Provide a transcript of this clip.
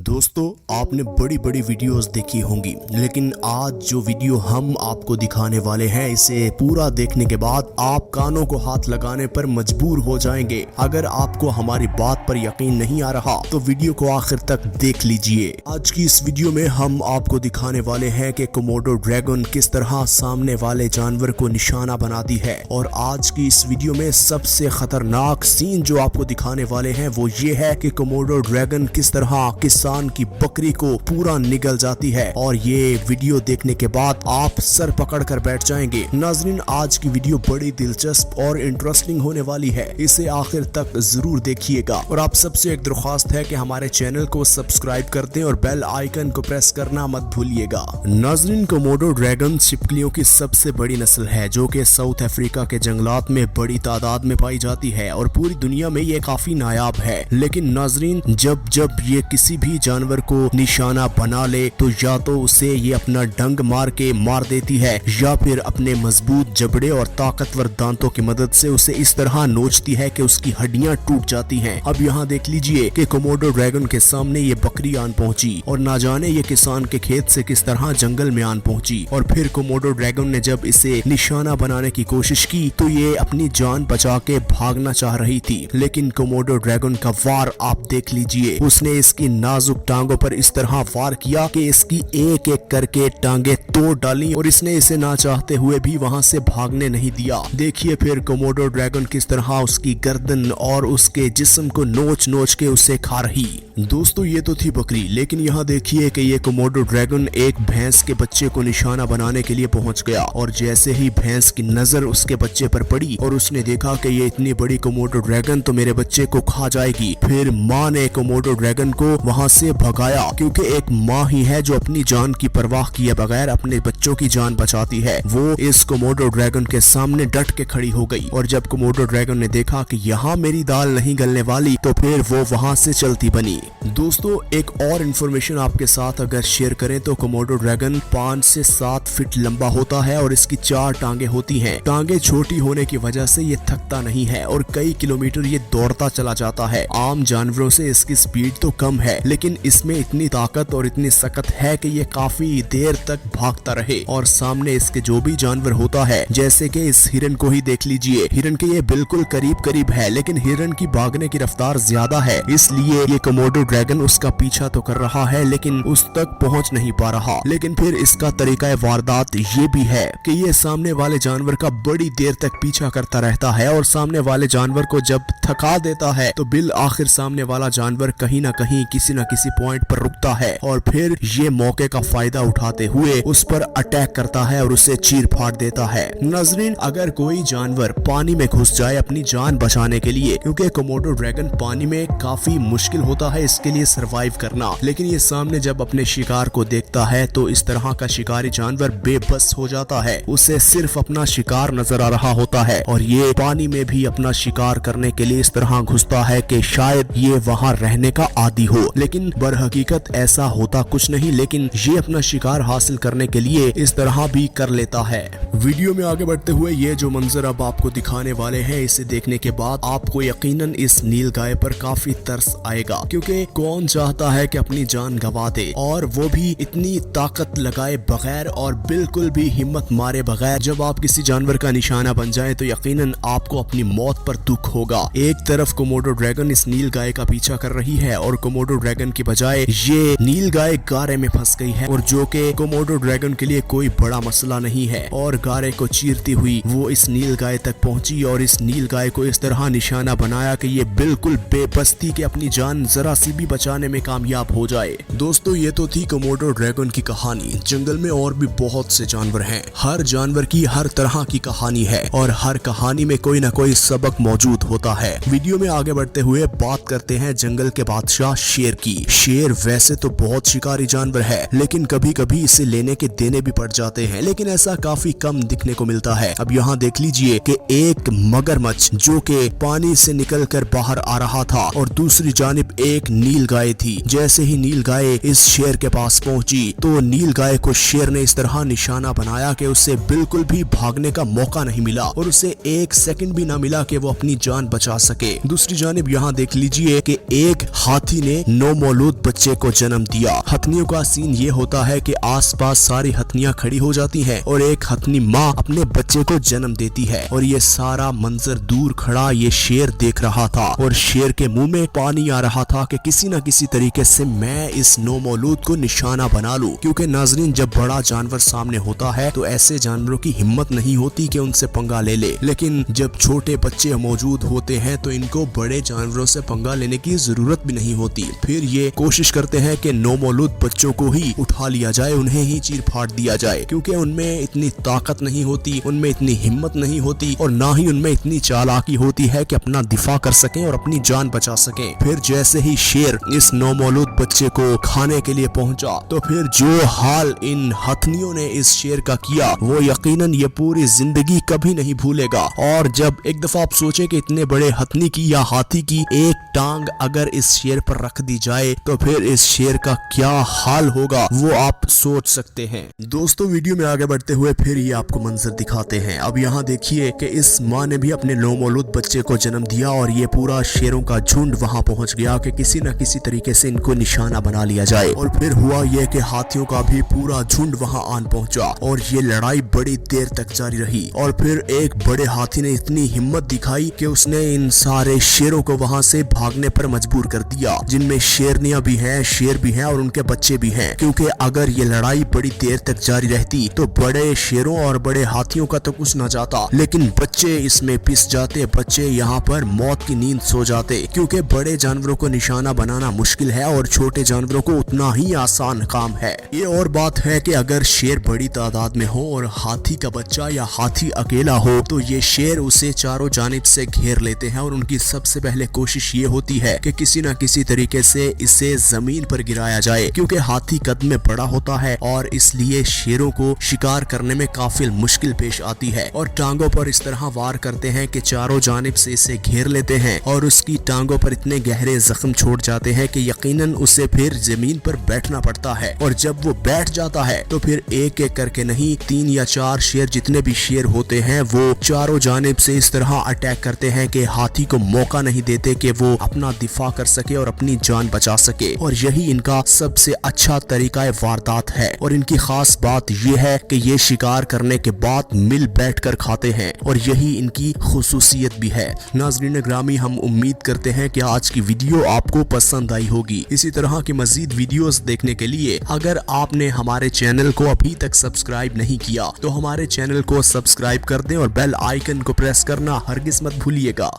दोस्तों, आपने बड़ी बड़ी वीडियोस देखी होंगी, लेकिन आज जो वीडियो हम आपको दिखाने वाले हैं, इसे पूरा देखने के बाद आप कानों को हाथ लगाने पर मजबूर हो जाएंगे। अगर आपको हमारी बात पर यकीन नहीं आ रहा तो वीडियो को आखिर तक देख लीजिए। आज की इस वीडियो में हम आपको दिखाने वाले हैं कि कोमोडो ड्रैगन किस तरह सामने वाले जानवर को निशाना बनाती है। और आज की इस वीडियो में सबसे खतरनाक सीन जो आपको दिखाने वाले हैं वो ये है कि कोमोडो ड्रैगन किस तरह किसान की बकरी को पूरा निगल जाती है। और ये वीडियो देखने के बाद आप सर पकड़ कर बैठ जाएंगे। नाजरीन, आज की वीडियो बड़ी दिलचस्प और इंटरेस्टिंग होने वाली है, इसे आखिर तक जरूर देखिएगा। और आप सबसे एक दरख्वास्त है कि हमारे चैनल को सब्सक्राइब कर दें और बेल आइकन को प्रेस करना मत भूलिएगा। नाजरीन, कोमोडो ड्रैगन छिपकलियों की सबसे बड़ी नस्ल है जो कि साउथ अफ्रीका के जंगलात में बड़ी तादाद में पाई जाती है और पूरी दुनिया में ये काफी नायाब है। लेकिन नाजरीन, जब जब ये किसी भी जानवर को निशाना बना ले तो या तो उसे ये अपना डंग मार के मार देती है या फिर अपने मजबूत जबड़े और ताकतवर दांतों की मदद से उसे इस तरह नोचती है कि उसकी हड्डियां टूट जाती हैं। अब यहाँ देख लीजिए कि कोमोडो ड्रैगन के सामने ये बकरी आन पहुंची और ना जाने ये किसान के खेत से किस तरह जंगल में आन पहुंची। और फिर कोमोडो ड्रैगन ने जब इसे निशाना बनाने की कोशिश की तो ये अपनी जान बचा के भागना चाह रही थी। लेकिन कोमोडो ड्रैगन का वार आप देख लीजिए, उसने इसकी नाजुक टांगों पर इस तरह वार किया कि इसकी एक एक करके टांगे तोड़ डाली और इसने इसे ना चाहते हुए भी वहां से भागने नहीं दिया। देखिए फिर कोमोडो ड्रैगन किस तरह उसकी गर्दन और उसके जिस्म को नोच नोच के उसे खा रही। दोस्तों, ये तो थी बकरी, लेकिन यहाँ देखिए कि ये कोमोडो ड्रैगन एक भैंस के बच्चे को निशाना बनाने के लिए पहुंच गया। और जैसे ही भैंस की नजर उसके बच्चे पर पड़ी और उसने देखा कि ये इतनी बड़ी कोमोडो ड्रैगन तो मेरे बच्चे को खा जाएगी, फिर माँ ने कोमोडो ड्रैगन को वहां से भगाया, क्योंकि एक माँ ही है जो अपनी जान की परवाह किए बगैर अपने बच्चों की जान बचाती है। वो इस कोमोडो ड्रैगन के सामने डट के खड़ी हो गई और जब कोमोडो ड्रैगन ने देखा कि यहाँ मेरी दाल नहीं गलने वाली तो फिर वो वहां से चलती बनी। दोस्तों, एक और इंफॉर्मेशन आपके साथ अगर शेयर करें तो कोमोडो ड्रैगन 5 से 7 फीट लंबा होता है और इसकी 4 टांगे होती हैं। टांगे छोटी होने की वजह से ये थकता नहीं है और कई किलोमीटर ये दौड़ता चला जाता है। आम जानवरों से इसकी स्पीड तो कम है, लेकिन इसमें इतनी ताकत और इतनी सकत है कि ये काफी देर तक भागता रहे और सामने इसके जो भी जानवर होता है, जैसे कि इस हिरन को ही देख लीजिए, हिरन के ये बिल्कुल करीब करीब है, लेकिन हिरन की भागने की रफ्तार ज्यादा है, इसलिए ये कोमोडो ड्रैगन उसका पीछा तो कर रहा है लेकिन उस तक पहुंच नहीं पा रहा। लेकिन फिर इसका तरीका वारदात ये भी है कि ये सामने वाले जानवर का बड़ी देर तक पीछा करता रहता है और सामने वाले जानवर को जब थका देता है तो बिल आखिर सामने वाला जानवर कहीं ना कहीं किसी न किसी पॉइंट पर रुकता है और फिर ये मौके का फायदा उठाते हुए उस पर अटैक करता है और उसे चीर फाड़ देता है। नाजरीन, अगर कोई जानवर पानी में घुस जाए अपनी जान बचाने के लिए, क्योंकि कोमोडो ड्रैगन पानी में काफी मुश्किल होता है इसके लिए सरवाइव करना, लेकिन ये सामने जब अपने शिकार को देखता है तो इस तरह का शिकारी जानवर बेबस हो जाता है। उसे सिर्फ अपना शिकार नजर आ रहा होता है और ये पानी में भी अपना शिकार करने के लिए इस तरह घुसता है कि शायद ये वहाँ रहने का आदी हो, लेकिन बरहकीकत ऐसा होता कुछ नहीं। लेकिन ये अपना शिकार हासिल करने के लिए इस तरह भी कर लेता है। वीडियो में आगे बढ़ते हुए ये जो मंजर अब आपको दिखाने वाले हैं, इसे देखने के बाद आपको यकीनन इस नीलगाय पर काफी तरस आएगा, क्योंकि कौन चाहता है कि अपनी जान गंवा दे, और वो भी इतनी ताकत लगाए बगैर और बिल्कुल भी हिम्मत मारे बगैर। जब आप किसी जानवर का निशाना बन जाए तो यकीनन आपको अपनी मौत पर दुख होगा। एक तरफ कोमोडो ड्रैगन इस नीलगाय का पीछा कर रही है और कोमोडो ड्रैगन की बजाय ये नीलगाय गारे में फंस गई है, और जो कि कोमोडो ड्रैगन के लिए कोई बड़ा मसला नहीं है। और गारे को चीरती हुई वो इस नीलगाय तक पहुंची और इस नीलगाय को इस तरह निशाना बनाया कि ये बिल्कुल बेबस थी कि अपनी जान जरा सी भी बचाने में कामयाब हो जाए। दोस्तों, ये तो थी कोमोडो ड्रैगन की कहानी। जंगल में और भी बहुत से जानवर हैं, हर जानवर की हर तरह की कहानी है और हर कहानी में कोई ना कोई सबक मौजूद होता है। वीडियो में आगे बढ़ते हुए बात करते हैं जंगल के बादशाह शेर की। शेर वैसे तो बहुत शिकारी जानवर है, लेकिन कभी कभी इसे लेने के देने भी पड़ जाते हैं, लेकिन ऐसा काफी कम दिखने को मिलता है। अब यहाँ देख लीजिए कि एक मगरमच्छ जो कि पानी से निकलकर बाहर आ रहा था और दूसरी जानिब एक एक नील गाय थी। जैसे ही नील गाय इस शेर के पास पहुंची तो नील गाय को शेर ने इस तरह निशाना बनाया कि उसे बिल्कुल भी भागने का मौका नहीं मिला और उसे एक सेकंड भी ना मिला कि वो अपनी जान बचा सके। दूसरी जानिब यहाँ देख लीजिए कि एक हाथी ने नौमौलूद बच्चे को जन्म दिया। हथनियों का सीन ये होता है कि आसपास सारी हथनियां खड़ी हो जाती हैं और एक हथनी माँ अपने बच्चे को जन्म देती है और ये सारा मंजर दूर खड़ा ये शेर देख रहा था और शेर के मुंह में पानी आ रहा था कि किसी न किसी तरीके से मैं इस नौमौलूद को निशाना बना लूं। क्योंकि नाजरीन, जब बड़ा जानवर सामने होता है तो ऐसे जानवरों की हिम्मत नहीं होती कि उनसे पंगा ले ले, लेकिन जब छोटे बच्चे मौजूद होते हैं तो इनको बड़े जानवरों से पंगा लेने की जरूरत भी नहीं होती। फिर ये कोशिश करते हैं कि नौमौलूद बच्चों को ही उठा लिया जाए, उन्हें ही चीर फाड़ दिया जाए, क्योंकि उनमें इतनी ताकत नहीं होती, उनमें इतनी हिम्मत नहीं होती और ना ही उनमें इतनी चालाकी होती है कि अपना दिफा कर सकें और अपनी जान बचा सकें। फिर जैसे ही शेर इस नौमौलूद बच्चे को खाने के लिए पहुंचा तो फिर जो हाल इन हथनियों ने इस शेर का किया वो यकीनन ये पूरी जिंदगी कभी नहीं भूलेगा। और जब एक दफा आप सोचे कि इतने बड़े हथनी की या हाथी की एक टांग अगर इस शेर पर रख दी जाए तो फिर इस शेर का क्या हाल होगा वो आप सोच सकते हैं। दोस्तों, वीडियो में आगे बढ़ते हुए फिर ये आपको मंजर दिखाते हैं। अब यहाँ देखिए कि इस माँ ने भी अपने नौमौलूद बच्चे को जन्म दिया और ये पूरा शेरों का झुंड वहाँ पहुँच गया कि किसी न किसी तरीके से इनको निशाना बना लिया जाए। और फिर हुआ ये कि हाथियों का भी पूरा झुंड वहाँ आन पहुंचा और ये लड़ाई बड़ी देर तक जारी रही। और फिर एक बड़े हाथी ने इतनी हिम्मत दिखाई कि उसने इन सारे शेरों को वहाँ से भागने पर मजबूर कर दिया, जिनमें शेरनियां भी हैं, शेर भी हैं और उनके बच्चे भी हैं। क्योंकि अगर ये लड़ाई बड़ी देर तक जारी रहती तो बड़े शेरों और बड़े हाथियों का तो कुछ न जाता, लेकिन बच्चे इसमें पिस जाते, बच्चे यहाँ पर मौत की नींद सो जाते। क्योंकि बड़े जानवरों को निशाना बनाना मुश्किल है और छोटे जानवरों को उतना ही आसान काम है। ये और बात है कि अगर शेर बड़ी तादाद में हो और हाथी का बच्चा या हाथी अकेला हो तो ये शेर उसे चारों जानिब से घेर लेते हैं और उनकी सबसे पहले कोशिश ये होती है कि किसी न किसी तरीके से इसे जमीन पर गिराया जाए। क्योंकि हाथी कद में बड़ा होता है और इसलिए शेरों को शिकार करने में काफी मुश्किल पेश आती है और टांगों पर इस तरह वार करते हैं कि चारों जानिब से इसे घेर लेते हैं और उसकी टांगों पर इतने गहरे जख्म छोड़ जाते हैं कि यकीनन उसे फिर जमीन पर बैठना पड़ता है। और जब वो बैठ जाता है तो फिर एक एक करके नहीं, 3 या 4 शेर जितने भी शेर होते हैं वो चारों जानिब से इस तरह अटैक करते हैं कि हाथी को मौका नहीं देते कि वो अपना दिफा कर सके और अपनी जान बचा सके। और यही इनका सबसे अच्छा तरीका वारदात है और इनकी खास बात यह है कि ये शिकार करने के बाद मिल बैठकर खाते हैं और यही इनकी खुसूसियत भी है। नाज़रीन ग्रामी, हम उम्मीद करते हैं कि आज की वीडियो आपको पसंद आई होगी। इसी तरह की मजीद वीडियोस देखने के लिए अगर आपने हमारे चैनल को अभी तक सब्सक्राइब नहीं किया तो हमारे चैनल को सब्सक्राइब कर दें और बेल आइकन को प्रेस करना हरगिज मत भूलिएगा।